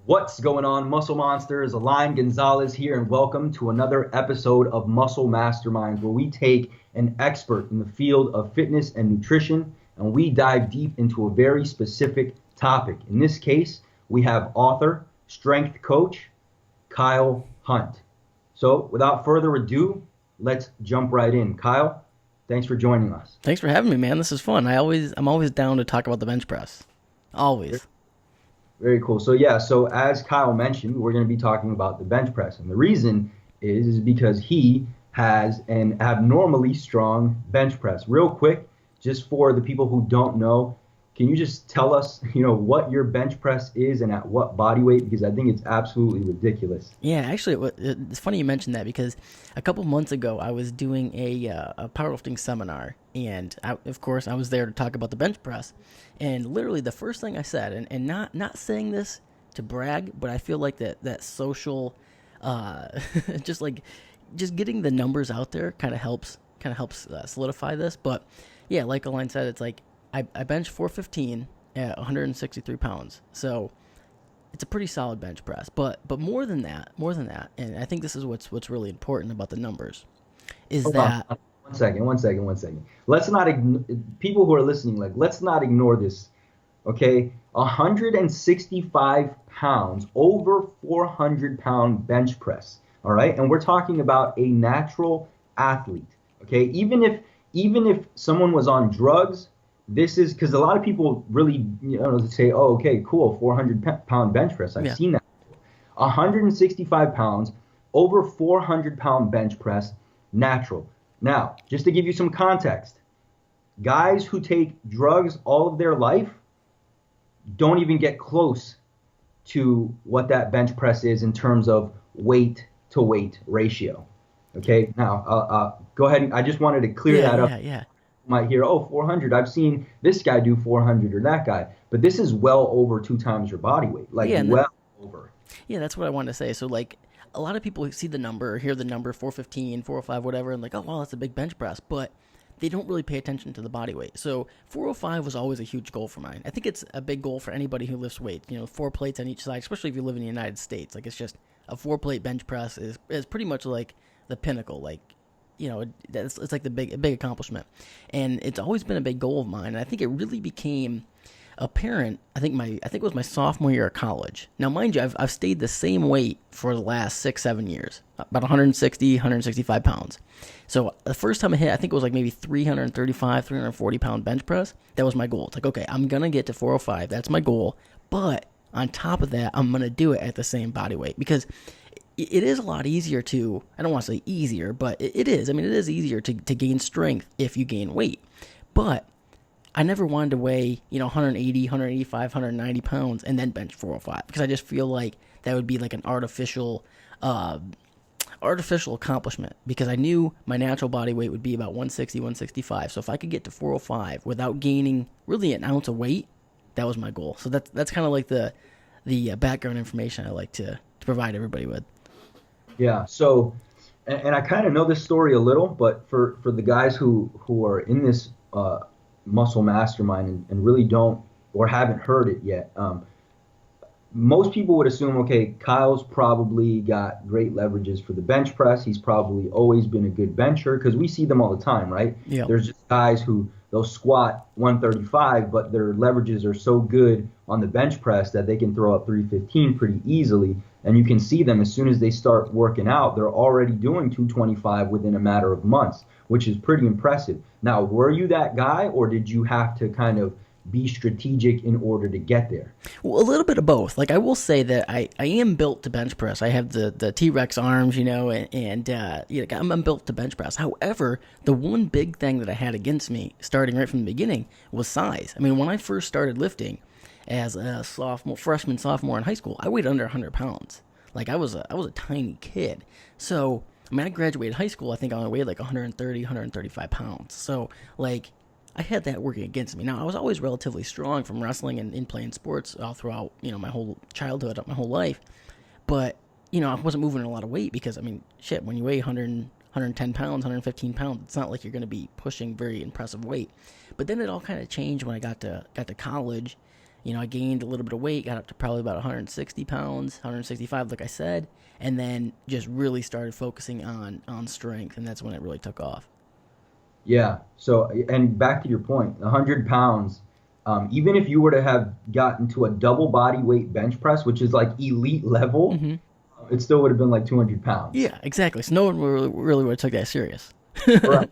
What's going on, Muscle Monsters? Alain Gonzalez here, and welcome to another episode of Muscle Masterminds, where we take an expert in the field of fitness and nutrition, and we dive deep into a very specific topic. In this case, we have author, strength coach, Kyle Hunt. So, without further ado, let's jump right in. Kyle, thanks for joining us. Thanks for having me, man. This is fun. I'm always down to talk about the bench press. Always. Very cool. So as Kyle mentioned, we're going to be talking about the bench press. And the reason is because he has an abnormally strong bench press. Real quick, just for the people who don't know, can you just tell us, what your bench press is and at what body weight? Because I think it's absolutely ridiculous. Yeah, actually, it's funny you mentioned that because a couple months ago I was doing a powerlifting seminar, and of course I was there to talk about the bench press. And literally the first thing I said, and not saying this to brag, but I feel like that social, just getting the numbers out there kind of helps solidify this. But yeah, like Alain said, it's like I bench 415 at 163 pounds. So it's a pretty solid bench press. But more than that, and I think this is what's really important about the numbers, is Hold that. on. One second. Let's not people who are listening, let's not ignore this. Okay, 165 pounds, over 400-pound bench press. All right, and we're talking about a natural athlete. Okay, even if someone was on drugs, this is because a lot of people really say, oh, okay, cool, 400-pound bench press. I've seen that. 165 pounds, over 400-pound bench press, natural. Now, just to give you some context, guys who take drugs all of their life don't even get close to what that bench press is in terms of weight to weight ratio. Okay, now go ahead. I just wanted to clear that up. Yeah. You might hear, 400. I've seen this guy do 400 or that guy, but this is well over 2 times your body weight, over. Yeah, that's what I wanted to say. So a lot of people see the number or hear the number 415, 405, whatever, and oh, wow, that's a big bench press. But they don't really pay attention to the body weight. So 405 was always a huge goal for mine. I think it's a big goal for anybody who lifts weights. 4 plates on each side, especially if you live in the United States. It's just a 4-plate bench press is pretty much like the pinnacle. It's like the big accomplishment. And it's always been a big goal of mine. And I think it really became apparent, I think it was my sophomore year of college. Now, mind you, I've stayed the same weight for the last 6-7 years, about 165 pounds. So the first time I hit, I think it was maybe 335, 340 pound bench press. That was my goal. It's okay, I'm going to get to 405. That's my goal. But on top of that, I'm going to do it at the same body weight because it is a lot easier to, I don't want to say easier, but it is. I mean, it is easier to gain strength if you gain weight. But I never wanted to weigh, 180, 185, 190 pounds and then bench 405 because I just feel like that would be like an artificial accomplishment because I knew my natural body weight would be about 160, 165. So if I could get to 405 without gaining really an ounce of weight, that was my goal. So that's kind of like the background information I like to provide everybody with. Yeah. So, and I kind of know this story a little, but for the guys who are in this muscle mastermind and really don't or haven't heard it yet, most people would assume, okay, Kyle's probably got great leverages for the bench press. He's probably always been a good bencher because we see them all the time, right? Yeah. There's just guys who they'll squat 135, but their leverages are so good on the bench press that they can throw up 315 pretty easily. And you can see them as soon as they start working out, they're already doing 225 within a matter of months, which is pretty impressive. Now, were you that guy, or did you have to kind of be strategic in order to get there? Well, a little bit of both. I will say that I am built to bench press. I have the T-Rex arms, and I'm built to bench press. However, the one big thing that I had against me starting right from the beginning was size. I mean, when I first started lifting as a freshman, sophomore in high school, I weighed under 100 pounds. I was a tiny kid. So, I mean, I graduated high school, I think I only weighed 130, 135 pounds. So, I had that working against me. Now, I was always relatively strong from wrestling and playing sports all throughout, my whole childhood, my whole life. But, I wasn't moving a lot of weight because, I mean, shit, when you weigh 110 pounds, 115 pounds, it's not like you're going to be pushing very impressive weight. But then it all kind of changed when I got to college. I gained a little bit of weight, got up to probably about 160 pounds, 165, like I said, and then just really started focusing on strength, and that's when it really took off. Yeah. So, and back to your point, 100 pounds, even if you were to have gotten to a double body weight bench press, which is like elite level, Hmm. it still would have been like 200 pounds. Yeah, exactly. So no one really would have took that serious. Right.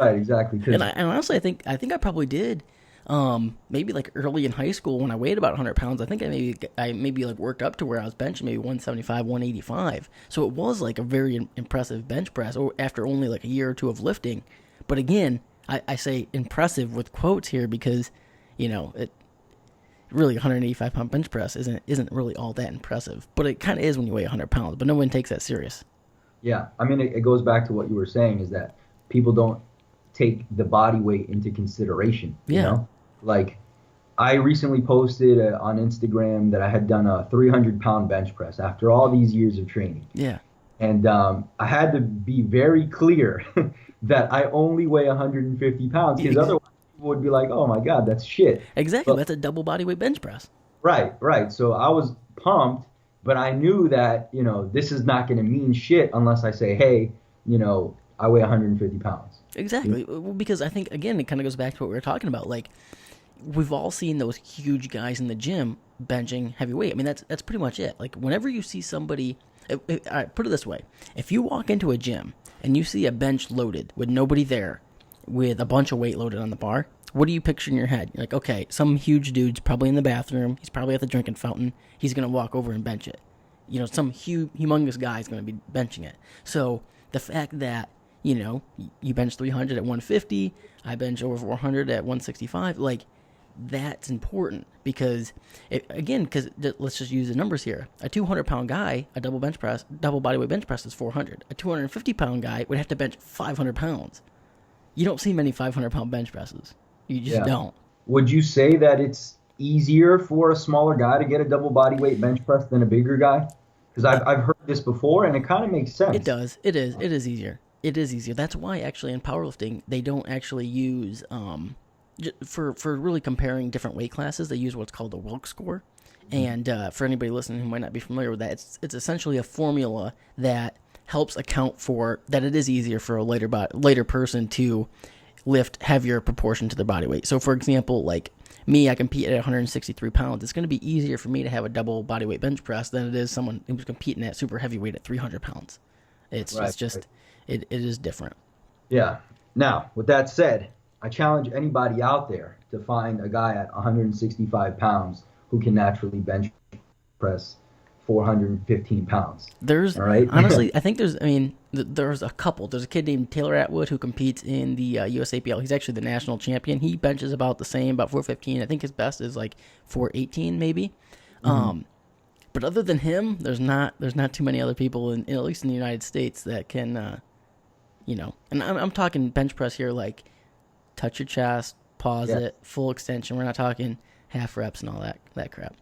Right. Exactly. And, Because and honestly, I think I probably did. Maybe like early in high school when I weighed about 100 pounds, I think I maybe like worked up to where I was benching maybe 175, 185. So it was like a very impressive bench press, or after only like a year or two of lifting. But again, I say impressive with quotes here because, it really 185-pound bench press isn't really all that impressive. But it kind of is when you weigh 100 pounds. But no one takes that serious. yeah, I mean, it goes back to what you were saying is that people don't take the body weight into consideration, Yeah, Like, I recently posted on Instagram that I had done a 300-pound bench press after all these years of training. yeah, And I had to be very clear that I only weigh 150 pounds because Ex- otherwise people would be like, oh my God, that's shit. exactly. But That's a double body weight bench press. right, right. So I was pumped, but I knew that, this is not going to mean shit unless I say, hey, I weigh 150 pounds. Exactly. Well, because I think, again, it kind of goes back to what we were talking about. Like, we've all seen those huge guys in the gym benching heavy weight. I mean, that's pretty much it. Like, whenever you see somebody, all right, put it this way: if you walk into a gym and you see a bench loaded with nobody there, with a bunch of weight loaded on the bar, what do you picture in your head? You're like, okay, some huge dude's probably in the bathroom. He's probably at the drinking fountain. He's gonna walk over and bench it. Some humongous guy is gonna be benching it. So the fact that you bench 300 at 150, I bench over 400 at 165, like, that's important because let's just use the numbers here. A 200-pound guy, a double bodyweight bench press is 400. A 250-pound guy would have to bench 500 pounds. You don't see many 500-pound bench presses. You just Yeah. don't. Would you say that it's easier for a smaller guy to get a double body weight bench press than a bigger guy? Because I've heard this before and it kind of makes It sense. does. It is. It is easier. It is easier. That's why actually in powerlifting they don't actually use for really comparing different weight classes. They use what's called the Wilks score. And for anybody listening who might not be familiar with that, it's essentially a formula that helps account for that it is easier for a later person to lift heavier proportion to their body weight. So, for example, like me, I compete at 163 pounds. It's going to be easier for me to have a double body weight bench press than it is someone who's competing at super heavyweight at 300 pounds. It's Right. just it is different. Yeah. Now, with that said, I challenge anybody out there to find a guy at 165 pounds who can naturally bench press 415 pounds. There's All right. honestly, I think there's a couple. There's a kid named Taylor Atwood who competes in the USAPL. He's actually the national champion. He benches about the same, about 415. I think his best is like 418 maybe. But other than him, there's not too many other people at least in the United States that can, And I'm talking bench press here, like touch your chest, pause Yeah. it, full extension. We're not talking half reps and all that crap.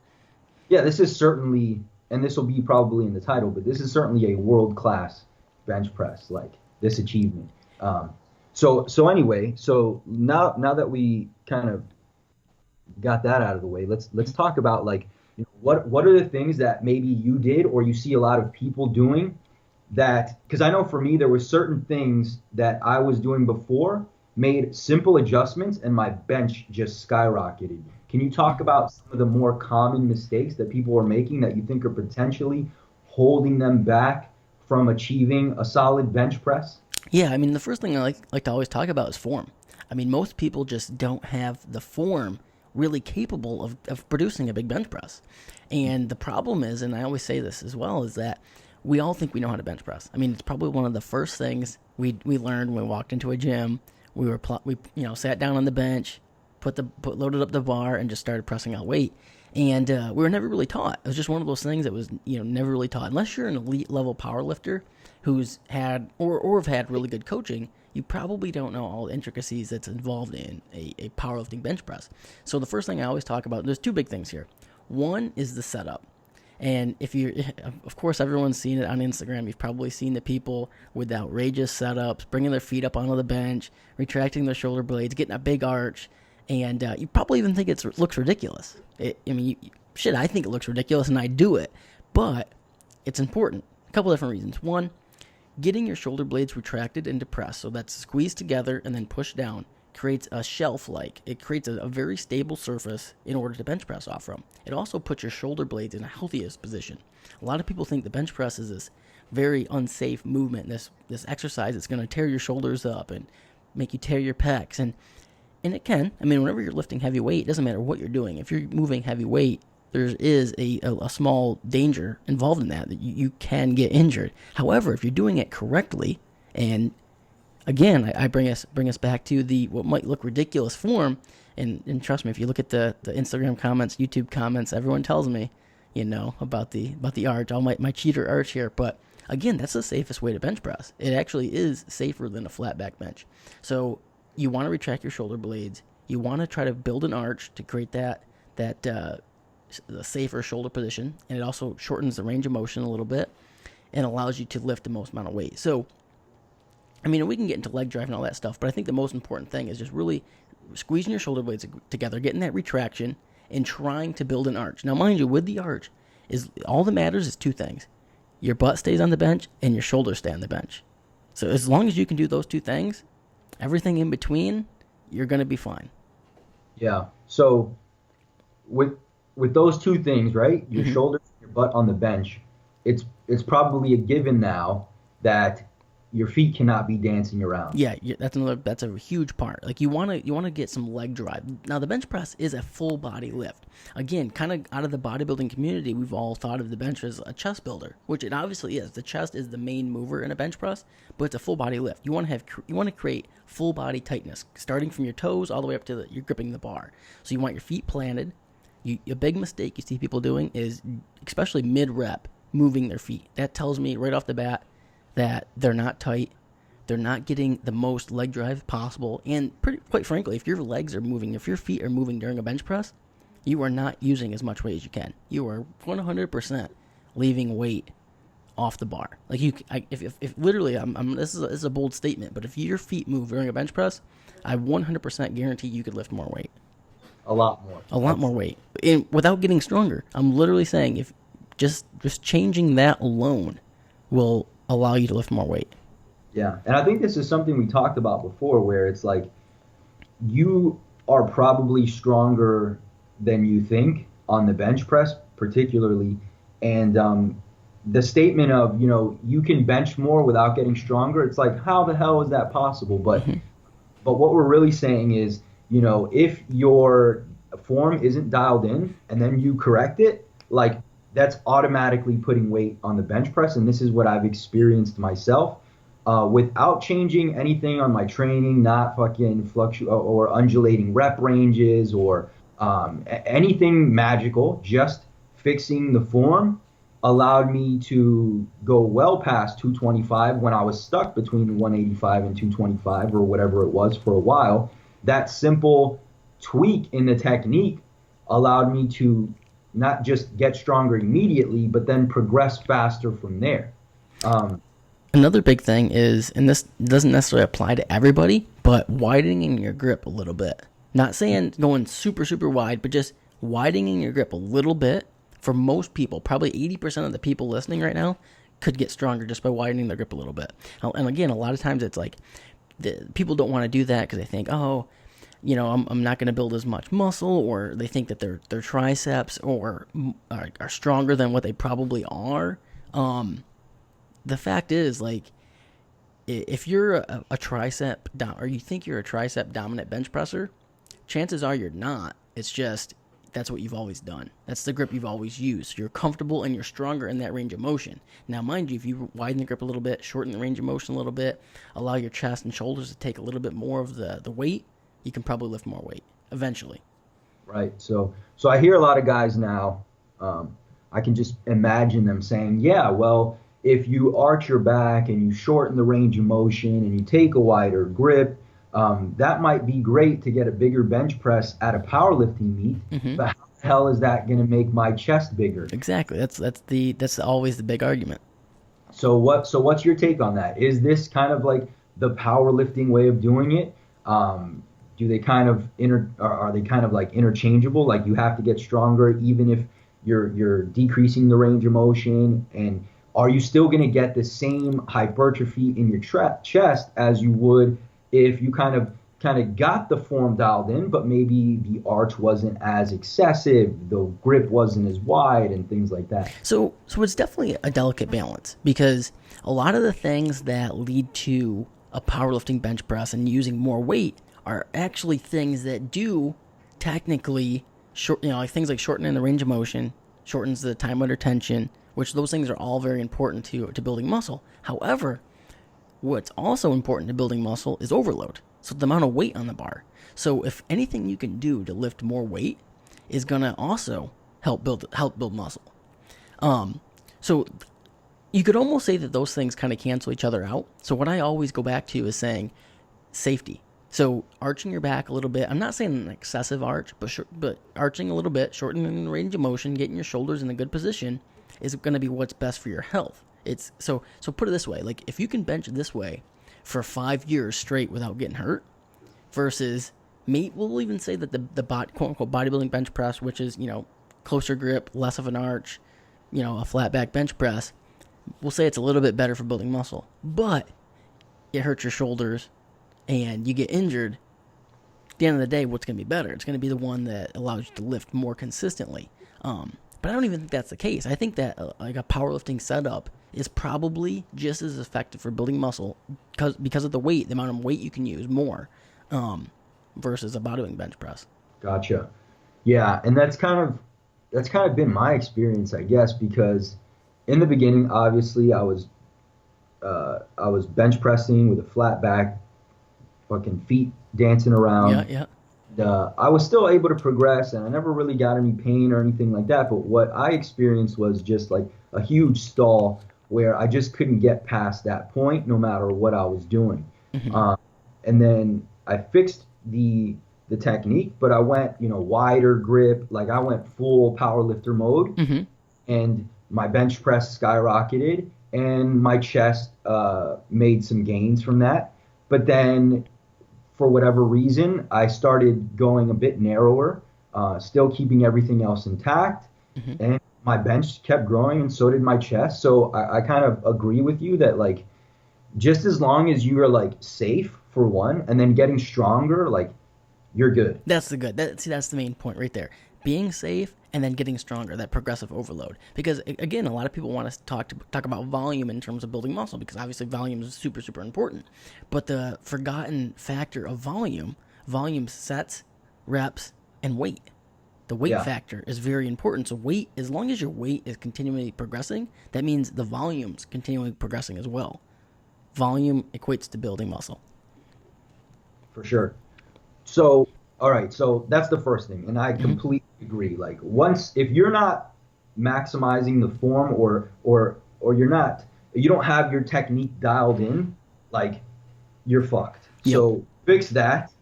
Yeah, this is certainly, and this will be probably in the title, but this is certainly a world-class bench press, like this achievement. So anyway, so now that we kind of got that out of the way, let's talk about like what are the things that maybe you did or you see a lot of people doing that, because I know for me there were certain things that I was doing before, made simple adjustments and my bench just skyrocketed. Can you talk about some of the more common mistakes that people are making that you think are potentially holding them back from achieving a solid bench press? Yeah, I mean, the first thing I like to always talk about is form. I mean, most people just don't have the form really capable of producing a big bench press. And the problem is, and I always say this as well, is that we all think we know how to bench press. I mean, it's probably one of the first things we learned when we walked into a gym. We sat down on the bench, loaded up the bar, and just started pressing out weight. And we were never really taught. It was just one of those things that was never really taught. Unless you're an elite level power lifter who's had or have had really good coaching, you probably don't know all the intricacies that's involved in a powerlifting bench press. So the first thing I always talk about, there's two big things here. One is the setup. And of course, everyone's seen it on Instagram. You've probably seen the people with outrageous setups, bringing their feet up onto the bench, retracting their shoulder blades, getting a big arch. And you probably even think it looks ridiculous. Shit, I think it looks ridiculous, and I do it. But it's important. A couple different reasons. One, getting your shoulder blades retracted and depressed, so that's squeezed together and then pushed down, creates a shelf-like. It creates a very stable surface in order to bench press off from. It also puts your shoulder blades in a healthiest position. A lot of people think the bench press is this very unsafe movement, this exercise that's going to tear your shoulders up and make you tear your pecs, and it can. I mean, whenever you're lifting heavy weight, it doesn't matter what you're doing. If you're moving heavy weight, there is a small danger involved in that you can get injured. However, if you're doing it correctly, and again, I bring us back to the what might look ridiculous form, and trust me, if you look at the Instagram comments, YouTube comments, everyone tells me, about the arch, all my cheater arch here. But again, that's the safest way to bench press. It actually is safer than a flat back bench. So you want to retract your shoulder blades. You want to try to build an arch to create that the safer shoulder position, and it also shortens the range of motion a little bit and allows you to lift the most amount of weight. So, I mean, we can get into leg drive and all that stuff, but I think the most important thing is just really squeezing your shoulder blades together, getting that retraction, and trying to build an arch. Now, mind you, with the arch, all that matters is two things. Your butt stays on the bench and your shoulders stay on the bench. So as long as you can do those two things, everything in between, you're going to be fine. Yeah. So with those two things, right? Your shoulders, your butt on the bench, it's probably a given now that your feet cannot be dancing around. Yeah, that's a huge part. Like you want to get some leg drive. Now the bench press is a full body lift. Again, kind of out of the bodybuilding community, we've all thought of the bench as a chest builder, which it obviously is. The chest is the main mover in a bench press, but it's a full body lift. You want to create full body tightness, starting from your toes all the way up to you're gripping the bar. So you want your feet planted. A big mistake you see people doing is, especially mid-rep, moving their feet. That tells me right off the bat that they're not tight, they're not getting the most leg drive possible, and quite frankly, if your feet are moving during a bench press, you are not using as much weight as you can. You are 100% leaving weight off the bar. Like if literally, this is a bold statement, but if your feet move during a bench press, I 100% guarantee you could lift more weight. A lot more weight, and without getting stronger. I'm literally saying if just changing that alone will allow you to lift more weight. Yeah, and I think this is something we talked about before, where it's like you are probably stronger than you think on the bench press, particularly, and the statement of you can bench more without getting stronger. It's like, how the hell is that possible? But what we're really saying is, if your form isn't dialed in and then you correct it, like that's automatically putting weight on the bench press. And this is what I've experienced myself without changing anything on my training, not fucking or undulating rep ranges or anything magical, just fixing the form allowed me to go well past 225 when I was stuck between 185 and 225 or whatever it was for a while. That simple tweak in the technique allowed me to not just get stronger immediately, but then progress faster from there. Another big thing is, and this doesn't necessarily apply to everybody, but widening your grip a little bit. Not saying going super, super wide, but just widening your grip a little bit. For most people, probably 80% of the people listening right now could get stronger just by widening their grip a little bit. And again, a lot of times it's like people don't want to do that because they think, I'm not going to build as much muscle, or they think that their triceps are stronger than what they probably are. The fact is, like, if you're a tricep or you think you're a tricep dominant bench presser, chances are you're not. It's just that's what you've always done. That's the grip you've always used. You're comfortable and you're stronger in that range of motion. Now, mind you, if you widen the grip a little bit, shorten the range of motion a little bit, allow your chest and shoulders to take a little bit more of the weight, you can probably lift more weight eventually. Right. So I hear a lot of guys now, I can just imagine them saying, yeah, well, if you arch your back and you shorten the range of motion and you take a wider grip, that might be great to get a bigger bench press at a powerlifting meet, but how the hell is that going to make my chest bigger? Exactly. That's always the big argument. So what's your take on that? Is this kind of like the powerlifting way of doing it? do they kind of are they kind of like interchangeable? Like you have to get stronger even if you're decreasing the range of motion, and are you still going to get the same hypertrophy in your chest as you would if you kind of got the form dialed in, but maybe the arch wasn't as excessive, the grip wasn't as wide, and things like that. So it's definitely a delicate balance because a lot of the things that lead to a powerlifting bench press and using more weight are actually things that do technically like things like shortening the range of motion, shortens the time under tension, which those things are all very important to building muscle. However, what's also important to building muscle is overload. So the amount of weight on the bar. So if anything you can do to lift more weight is gonna also help build muscle. So you could almost say that those things kind of cancel each other out. So what I always go back to is saying safety. So arching your back a little bit. I'm not saying an excessive arch, but arching a little bit, shortening the range of motion, getting your shoulders in a good position is going to be what's best for your health. It's so put it this way, like if you can bench this way for 5 years straight without getting hurt versus we'll even say that the quote unquote bodybuilding bench press, which is, closer grip, less of an arch, a flat back bench press, we'll say it's a little bit better for building muscle, but it hurts your shoulders and you get injured. At the end of the day, what's going to be better? It's going to be the one that allows you to lift more consistently. But I don't even think that's the case. I think that like a powerlifting setup is probably just as effective for building muscle because of the weight, the amount of weight you can use more versus a bodybuilding bench press. Gotcha. Yeah, and that's kind of been my experience, I guess, because in the beginning, obviously, I was bench pressing with a flat back, fucking feet dancing around. Yeah. I was still able to progress, and I never really got any pain or anything like that. But what I experienced was just like a huge stall where I just couldn't get past that point, no matter what I was doing. Mm-hmm. And then I fixed the technique, but I went, wider grip, like I went full powerlifter mode, mm-hmm. and my bench press skyrocketed, and my chest made some gains from that. But then, for whatever reason, I started going a bit narrower, still keeping everything else intact, mm-hmm. and my bench kept growing, and so did my chest. So I kind of agree with you that, like, just as long as you are, like, safe for one, and then getting stronger, like, you're good. That's the main point right there. Being safe and then getting stronger, that progressive overload. Because again, a lot of people want us to talk about volume in terms of building muscle, because obviously volume is super, super important. But the forgotten factor of volume sets, reps, and weight. The weight factor is very important. So weight, as long as your weight is continually progressing, that means the volume's continually progressing as well. Volume equates to building muscle. For sure. So, all right, so that's the first thing, and I completely agree. Like, if you're not maximizing the form, or you don't have your technique dialed in, like, you're fucked. Yep. So fix that.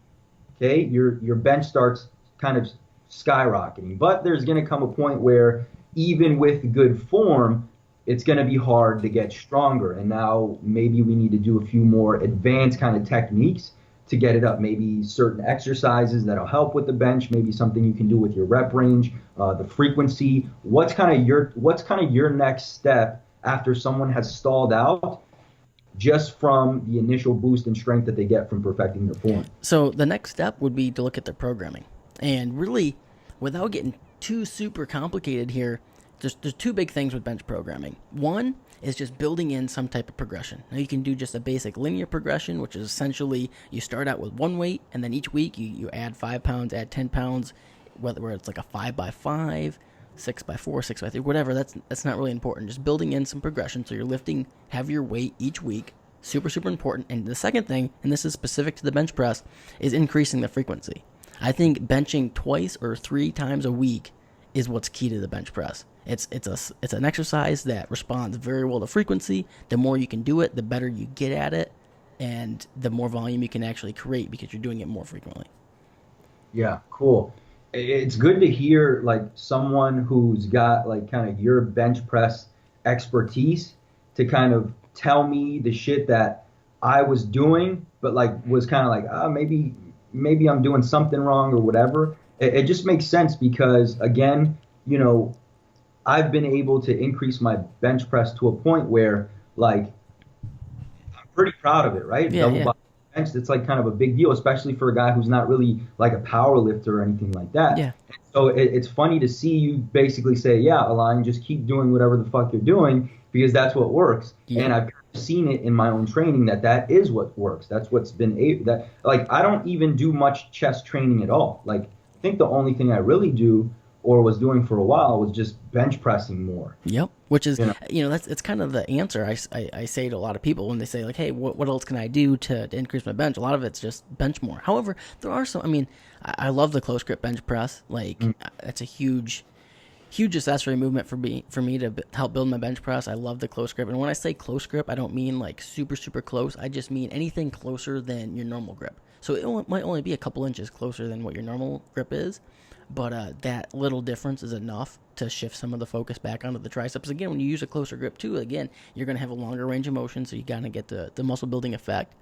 Okay, your bench starts kind of skyrocketing, but there's going to come a point where even with good form, it's going to be hard to get stronger. And now maybe we need to do a few more advanced kind of techniques to get it up. Maybe certain exercises that'll help with the bench, maybe something you can do with your rep range, the frequency. What's kind of your next step after someone has stalled out just from the initial boost in strength that they get from perfecting their form? So the next step would be to look at their programming. And really, without getting too super complicated here, there's two big things with bench programming. One is just building in some type of progression. Now you can do just a basic linear progression, which is essentially you start out with one weight, and then each week you add 5 pounds, add 10 pounds, where it's like a 5x5, 6x4, 6x3, whatever. That's not really important. Just building in some progression, so you're lifting heavier weight each week. Super, super important. And the second thing, and this is specific to the bench press, is increasing the frequency. I think benching 2 or 3 times a week is what's key to the bench press. It's an exercise that responds very well to frequency. The more you can do it, the better you get at it, and the more volume you can actually create because you're doing it more frequently. Yeah, cool. It's good to hear, like, someone who's got, like, kind of your bench press expertise to kind of tell me the shit that I was doing, but, like, was kind of like, maybe maybe I'm doing something wrong or whatever. It just makes sense because again, you know, I've been able to increase my bench press to a point where like I'm pretty proud of it, right? Yeah, Double yeah, body bench, it's like kind of a big deal, especially for a guy who's not really like a power lifter or anything like that. yeah, So it's funny to see you basically say, yeah, Align, just keep doing whatever the fuck you're doing because that's what works. yep. And I've seen it in my own training that that is what works. That's what's been that like I don't even do much chest training at all. Like I think the only thing I really do or was doing for a while was just bench pressing more. Yep. Which is, You know, that's it's kind of the answer I say to a lot of people when they say like, hey, what else can I do to increase my bench? A lot of it's just bench more. However, there are some. I mean, I love the close grip bench press. Like, it's a huge accessory movement for me to help build my bench press. I love the close grip, and when I say close grip, I don't mean like super close. I just mean anything closer than your normal grip. So might only be a couple inches closer than what your normal grip is, but that little difference is enough to shift some of the focus back onto the triceps. Again, when you use a closer grip too, again, you're going to have a longer range of motion, so you got to get the muscle building effect.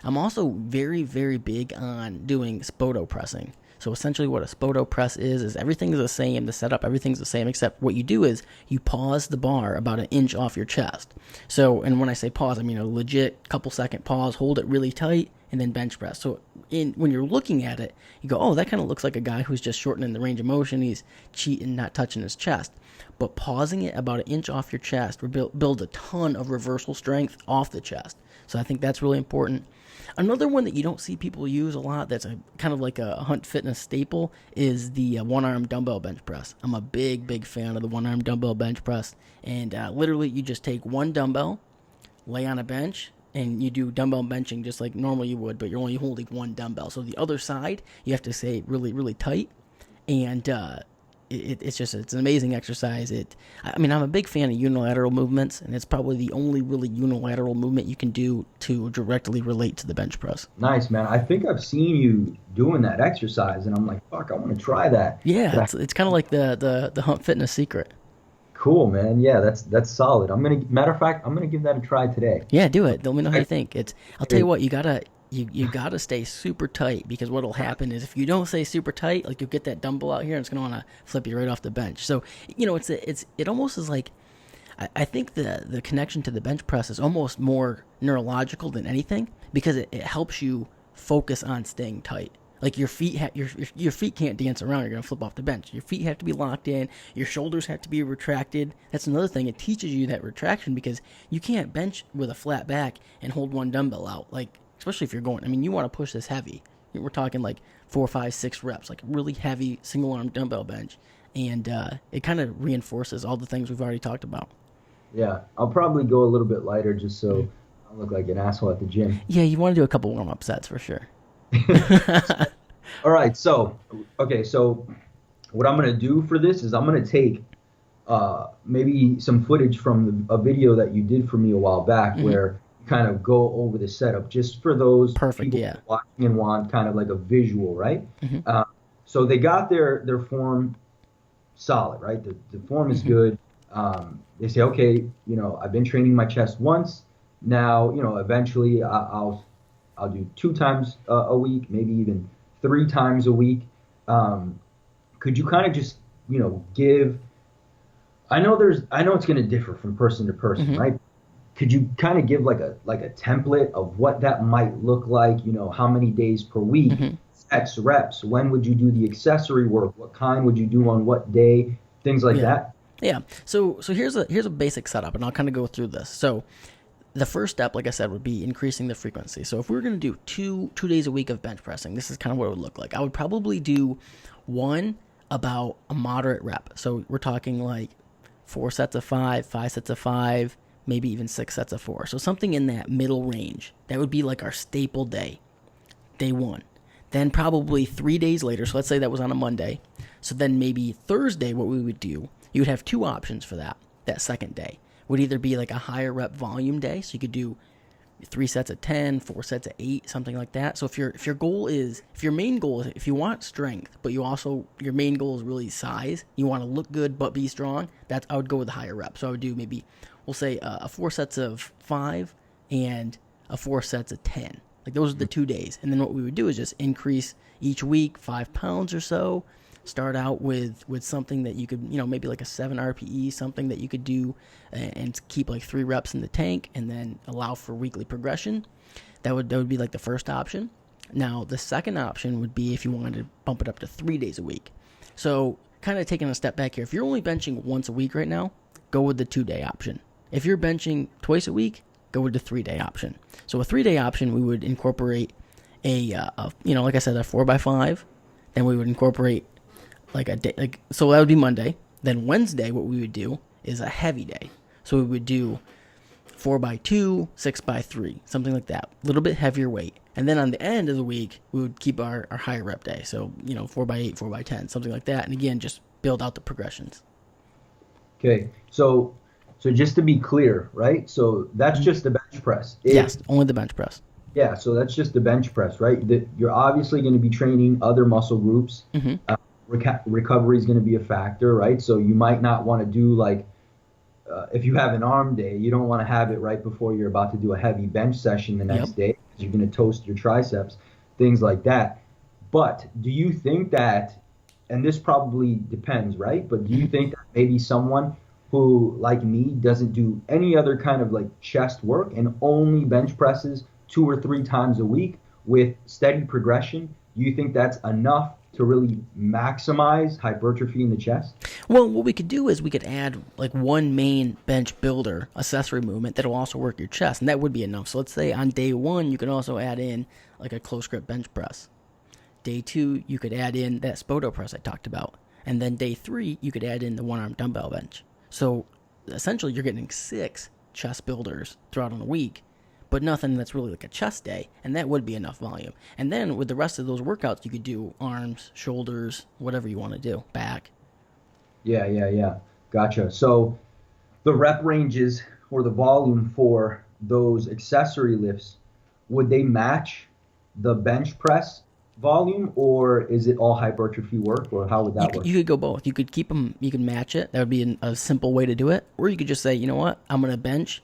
I'm also very big on doing spoto pressing. So essentially what a spoto press is everything's the same, the setup, everything's the same, except what you do is you pause the bar about an inch off your chest. So, and when I say pause, I mean a legit couple second pause, hold it really tight, and then bench press. So when you're looking at it, you go, oh, that kind of looks like a guy who's just shortening the range of motion. He's cheating, not touching his chest. But pausing it about an inch off your chest will build a ton of reversal strength off the chest. So I think that's really important. Another one that you don't see people use a lot that's kind of like a Hunt Fitness staple is the one-arm dumbbell bench press. I'm a big fan of the one-arm dumbbell bench press. And literally you just take one dumbbell, lay on a bench, and you do dumbbell benching just like normal you would, but you're only holding one dumbbell. So the other side, you have to stay really tight. And it's an amazing exercise. I mean, I'm a big fan of unilateral movements, and it's probably the only really unilateral movement you can do to directly relate to the bench press. nice, man. I think I've seen you doing that exercise, and I'm like, fuck, I want to try that. Yeah, it's kind of like the Hunt Fitness secret. Cool, man. Yeah, that's solid. Matter of fact, I'm gonna give that a try today. Yeah, do it. Let me know how you think. I'll tell you what, you gotta stay super tight, because what'll happen is if you don't stay super tight, like you'll get that dumbbell out here and it's gonna want to flip you right off the bench. So it almost is like I think the connection to the bench press is almost more neurological than anything, because it helps you focus on staying tight. Like your feet your feet can't dance around. You're gonna flip off the bench. Your feet have to be locked in. Your shoulders have to be retracted. That's another thing. It teaches you that retraction, because you can't bench with a flat back and hold one dumbbell out. Like, especially if you're going. I mean, you want to push this heavy. We're talking like 4, 5, 6 reps, like really heavy single arm dumbbell bench, and it kind of reinforces all the things we've already talked about. Yeah, I'll probably go a little bit lighter just so I don't look like an asshole at the gym. Yeah, you want to do a couple warm up sets for sure. All right, so what I'm gonna do for this is I'm gonna take maybe some footage from a video that you did for me a while back where you kind of go over the setup just for those Perfect, people yeah. watching and want kind of like a visual, right? Mm-hmm. So they got their form solid, right? The form is good. They say, okay, I've been training my chest once. Now, eventually I'll do 2 times a week, maybe even 3 times a week. Could you kind of just, give? I know it's going to differ from person to person, right? Could you kind of give like a template of what that might look like? How many days per week, X reps? When would you do the accessory work? What kind would you do on what day? Things like that. Yeah. So here's a basic setup, and I'll kind of go through this. So the first step, like I said, would be increasing the frequency. So if we were going to do two days a week of bench pressing, this is kind of what it would look like. I would probably do one about a moderate rep. So we're talking like 4 sets of 5, 5 sets of 5, maybe even 6 sets of 4. So something in that middle range. That would be like our staple day 1. Then probably 3 days later, so let's say that was on a Monday. So then maybe Thursday, what we would do, you would have 2 options for that second day. Would either be like a higher rep volume day, so you could do 3 sets of 10, 4 sets of 8, something like that. So if your main goal is, if you want strength, but your main goal is really size, you want to look good but be strong, I would go with a higher rep. So I would do maybe, we'll say a 4 sets of 5 and a 4 sets of 10. Like those are the 2 days. And then what we would do is just increase each week 5 pounds or so. Start out with something that you could, maybe like a 7 RPE, something that you could do and keep like 3 reps in the tank, and then allow for weekly progression. That would be like the first option. Now, the second option would be if you wanted to bump it up to 3 days a week. So kind of taking a step back here, if you're only benching once a week right now, go with the 2-day option. If you're benching twice a week, go with the 3-day option. So a 3-day option, we would incorporate like I said, a 4x5. Then we would incorporate like a day, so that would be Monday. Then Wednesday, what we would do is a heavy day. So we would do 4x2, 6x3, something like that. A little bit heavier weight. And then on the end of the week, we would keep our higher rep day. So, 4x8, 4x10, something like that. And again, just build out the progressions. Okay. So just to be clear, right? So that's just the bench press. Yes, only the bench press. Yeah, so that's just the bench press, right? You're obviously going to be training other muscle groups. Mm-hmm. Recovery is going to be a factor, right? So you might not want to do if you have an arm day, you don't want to have it right before you're about to do a heavy bench session the next day, because you're going to toast your triceps, things like that. But do you think that, and this probably depends, right? But do you think that maybe someone who, like me, doesn't do any other kind of chest work and only bench presses 2 or 3 times a week with steady progression, do you think that's enough to really maximize hypertrophy in the chest? Well, what we could do is we could add one main bench builder accessory movement that'll also work your chest, and that would be enough. So let's say on day 1, you can also add in a close grip bench press. Day 2, you could add in that Spoto press I talked about. And then day 3, you could add in the 1-arm dumbbell bench. So essentially you're getting 6 chest builders throughout a week, but nothing that's really like a chest day, and that would be enough volume. And then with the rest of those workouts, you could do arms, shoulders, whatever you want to do, back. Yeah. Gotcha. So the rep ranges or the volume for those accessory lifts, would they match the bench press volume, or is it all hypertrophy work, or how would that work? You could go both. You could keep them, you could match it. That would be a simple way to do it. Or you could just say, you know what, I'm going to bench,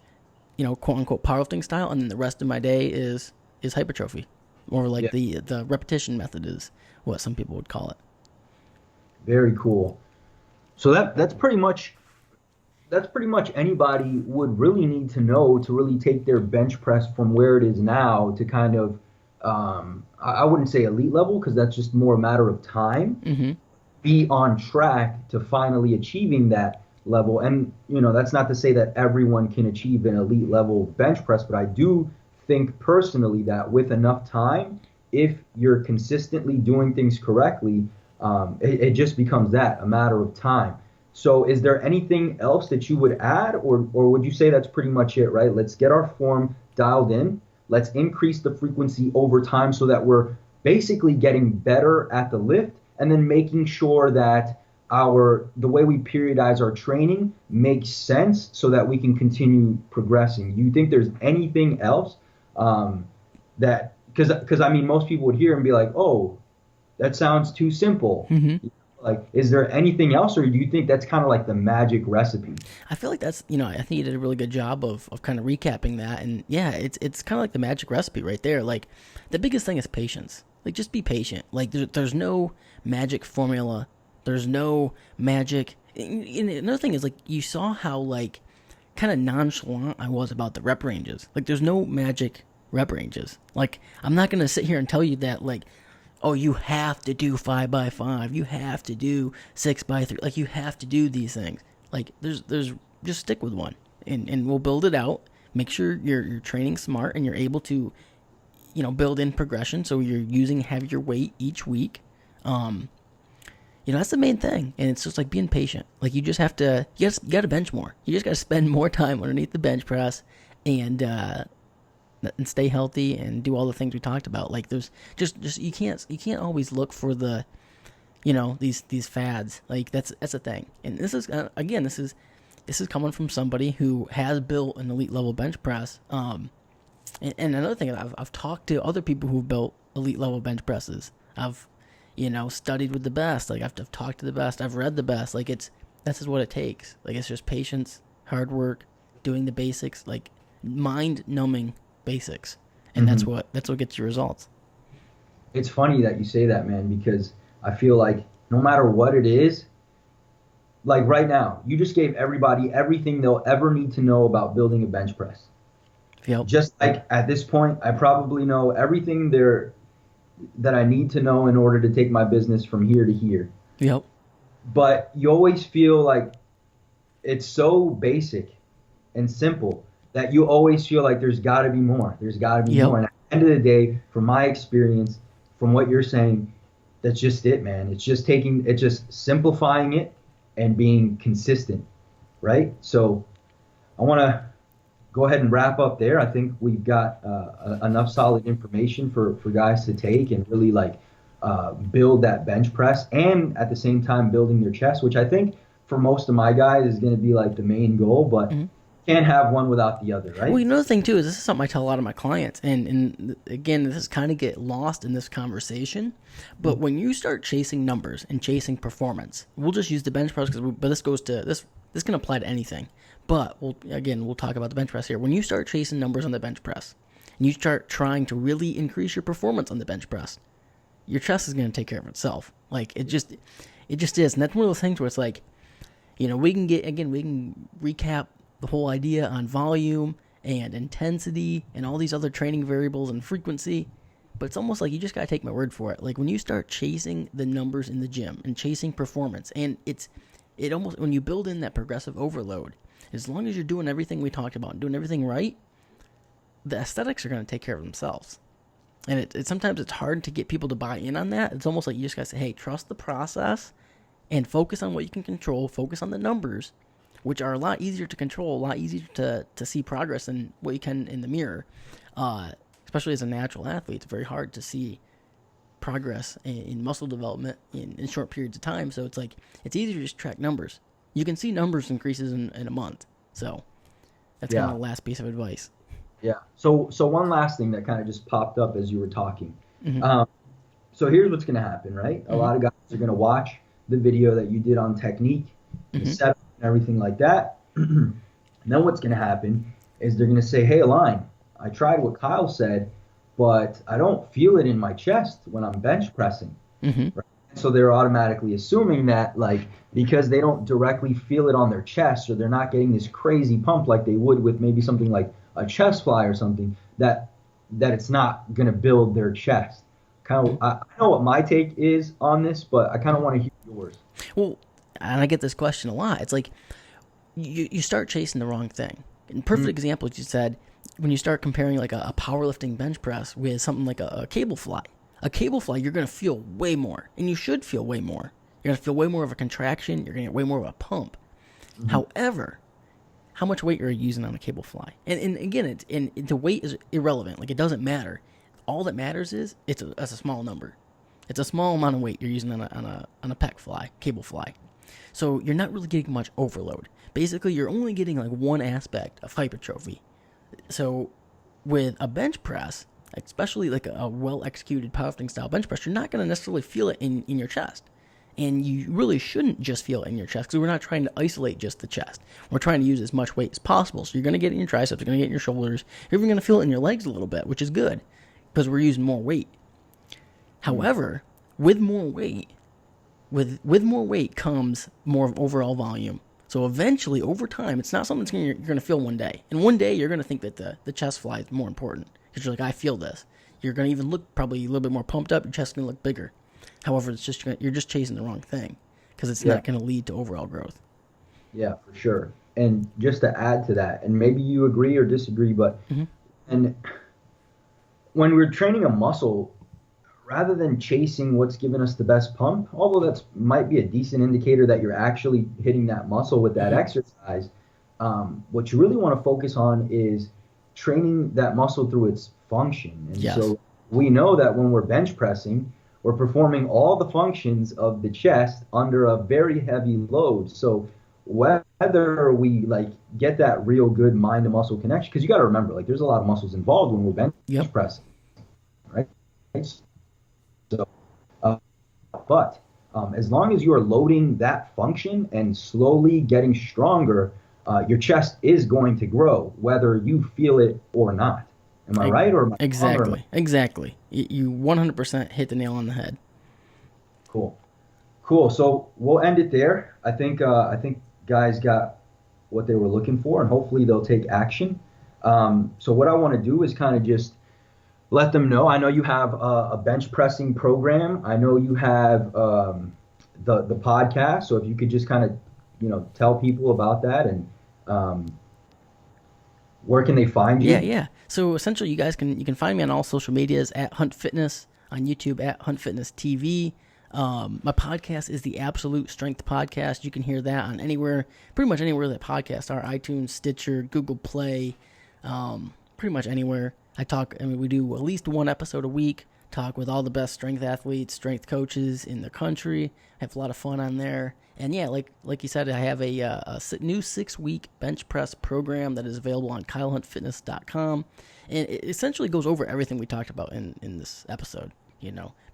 quote unquote powerlifting style, and then the rest of my day is hypertrophy, or the repetition method is what some people would call it. Very cool. So that's pretty much anybody would really need to know to really take their bench press from where it is now to kind of I wouldn't say elite level, because that's just more a matter of time. Mm-hmm. Be on track to finally achieving that level. And, that's not to say that everyone can achieve an elite level bench press, but I do think personally that with enough time, if you're consistently doing things correctly, it just becomes a matter of time. So is there anything else that you would add, or would you say that's pretty much it, right? Let's get our form dialed in. Let's increase the frequency over time so that we're basically getting better at the lift, and then making sure that the way we periodize our training makes sense so that we can continue progressing. Do you think there's anything else that, because I mean, most people would hear and be like, oh, that sounds too simple. Mm-hmm. Is there anything else, or do you think that's kind of like the magic recipe? I feel like that's, I think you did a really good job of kind of recapping that. And yeah, it's kind of like the magic recipe right there. The biggest thing is patience. Just be patient. There's no magic formula. There's no magic. And another thing is, you saw how, kind of nonchalant I was about the rep ranges. There's no magic rep ranges. I'm not going to sit here and tell you that, oh, you have to do 5x5. You have to do 6x3. You have to do these things. There's just stick with one, and we'll build it out. Make sure you're training smart and you're able to, build in progression. So you're using heavier weight each week. That's the main thing. And it's just being patient. You just have to, you got to bench more. You just got to spend more time underneath the bench press and stay healthy and do all the things we talked about. There's just you can't always look for the, these fads. That's a thing. And this is again, this is coming from somebody who has built an elite level bench press. And another thing, I've talked to other people who've built elite level bench presses. I've studied with the best. I've talked to the best. I've read the best. That's just what it takes. It's just patience, hard work, doing the basics, mind numbing basics. and that's what gets you results. It's funny that you say that, man, because I feel like no matter what it is, like right now, you just gave everybody everything they'll ever need to know about building a bench press. Yep. Just like at this point, I probably know everything there that I need to know in order to take my business from here to here. Yep. But you always feel like it's so basic and simple that you always feel like there's got to be more. There's got to be more. And at the end of the day, from my experience, from what you're saying, that's just it, man. It's just simplifying it and being consistent, right? So I want to go ahead and wrap up there. I think we've got enough solid information for guys to take and really build that bench press, and at the same time building their chest, which I think for most of my guys is going to be like the main goal, but can't have one without the other, right? Well, another thing too is this is something I tell a lot of my clients, and again, this is kind of get lost in this conversation, but when you start chasing numbers and chasing performance, we'll just use the bench press but this goes to this can apply to anything. But we'll talk about the bench press here. When you start chasing numbers on the bench press, and you start trying to really increase your performance on the bench press, your chest is going to take care of itself. Like it just is, and that's one of those things where it's like, we can recap the whole idea on volume and intensity and all these other training variables and frequency, but it's almost like you just got to take my word for it. Like when you start chasing the numbers in the gym and chasing performance, and it almost, when you build in that progressive overload, as long as you're doing everything we talked about and doing everything right, the aesthetics are going to take care of themselves. And sometimes it's hard to get people to buy in on that. It's almost like you just got to say, hey, trust the process and focus on what you can control, focus on the numbers, which are a lot easier to control, a lot easier to see progress than what you can in the mirror. Especially as a natural athlete, it's very hard to see progress in muscle development in short periods of time. So it's easier to just track numbers. You can see numbers increases in a month. So that's kind of the last piece of advice. Yeah. So one last thing that kind of just popped up as you were talking. Mm-hmm. So here's what's going to happen, right? A lot of guys are going to watch the video that you did on technique, the setup, and everything like that. And then what's going to happen is they're going to say, hey, Align, I tried what Kyle said, but I don't feel it in my chest when I'm bench pressing. Mm-hmm. Right? So they're automatically assuming that, because they don't directly feel it on their chest, or they're not getting this crazy pump like they would with maybe something like a chest fly or something, that it's not going to build their chest. I know what my take is on this, but I kind of want to hear yours. Well, and I get this question a lot. It's like you start chasing the wrong thing. In perfect example, as you said, when you start comparing like a powerlifting bench press with something like a cable fly. A cable fly, you're going to feel way more, and you should feel way more. You're going to feel way more of a contraction. You're going to get way more of a pump. Mm-hmm. However, how much weight are you using on a cable fly? And again, the weight is irrelevant. Like, it doesn't matter. All that matters is it's a small number. It's a small amount of weight you're using on a pec fly, cable fly. So you're not really getting much overload. Basically, you're only getting like one aspect of hypertrophy. So with a bench press, especially like a well-executed powerlifting style bench press, you're not going to necessarily feel it in your chest. And you really shouldn't just feel it in your chest, because we're not trying to isolate just the chest. We're trying to use as much weight as possible. So you're going to get it in your triceps, you're going to get it in your shoulders, you're even going to feel it in your legs a little bit, which is good, because we're using more weight. However, with more weight, with more weight comes more overall volume. So eventually, over time, it's not something you're going to feel one day. And one day, you're going to think that the chest fly is more important, because you're like, I feel this. You're going to even look probably a little bit more pumped up. Your chest is going to look bigger. However, you're just chasing the wrong thing, because it's not going to lead to overall growth. Yeah, for sure. And just to add to that, and maybe you agree or disagree, but and when we're training a muscle, rather than chasing what's giving us the best pump, although that might be a decent indicator that you're actually hitting that muscle with that exercise, what you really want to focus on is training that muscle through its function. And so we know that when we're bench pressing, we're performing all the functions of the chest under a very heavy load. So whether we get that real good mind to muscle connection, because you got to remember, there's a lot of muscles involved when we're bench pressing, right? So, but as long as you are loading that function and slowly getting stronger, your chest is going to grow, whether you feel it or not. Am I right or am I wrong or am I... Exactly, exactly. You 100% hit the nail on the head. Cool. Cool. So we'll end it there. I think guys got what they were looking for, and hopefully they'll take action. So what I want to do is kind of just let them know. I know you have a bench pressing program. I know you have the podcast. So if you could just kind of tell people about that, and where can they find Yeah, you? yeah. So essentially, you can find me on all social medias at Hunt Fitness, on YouTube at Hunt Fitness TV. My podcast is the Absolute Strength Podcast. You can hear that on anywhere, pretty much anywhere that podcasts are: iTunes, Stitcher, Google Play, pretty much anywhere. We do at least one episode a week. Talk with all the best strength athletes, strength coaches in the country. Have a lot of fun on there. And yeah, like you said, I have a new 6-week bench press program that is available on KyleHuntFitness.com. And it essentially goes over everything we talked about in this episode.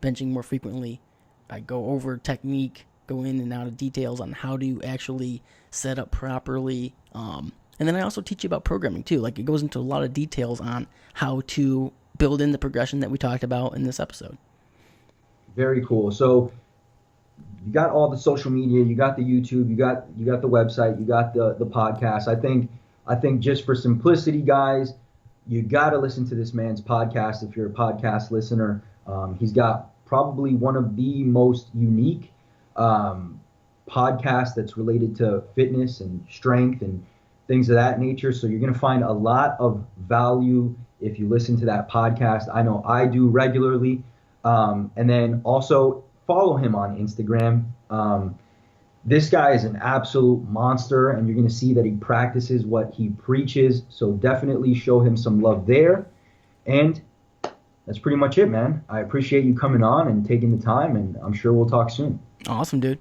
Benching more frequently. I go over technique, go in and out of details on how to actually set up properly. And then I also teach you about programming too. Like, it goes into a lot of details on how to build in the progression that we talked about in this episode. Very cool. So you got all the social media, you got the YouTube, you got the website, you got the podcast. I think just for simplicity, guys, you got to listen to this man's podcast if you're a podcast listener. He's got probably one of the most unique podcasts that's related to fitness and strength and things of that nature. So you're going to find a lot of value if you listen to that podcast. I know I do regularly. And then also follow him on Instagram. This guy is an absolute monster, and you're going to see that he practices what he preaches. So definitely show him some love there. And that's pretty much it, man. I appreciate you coming on and taking the time, and I'm sure we'll talk soon. Awesome, dude.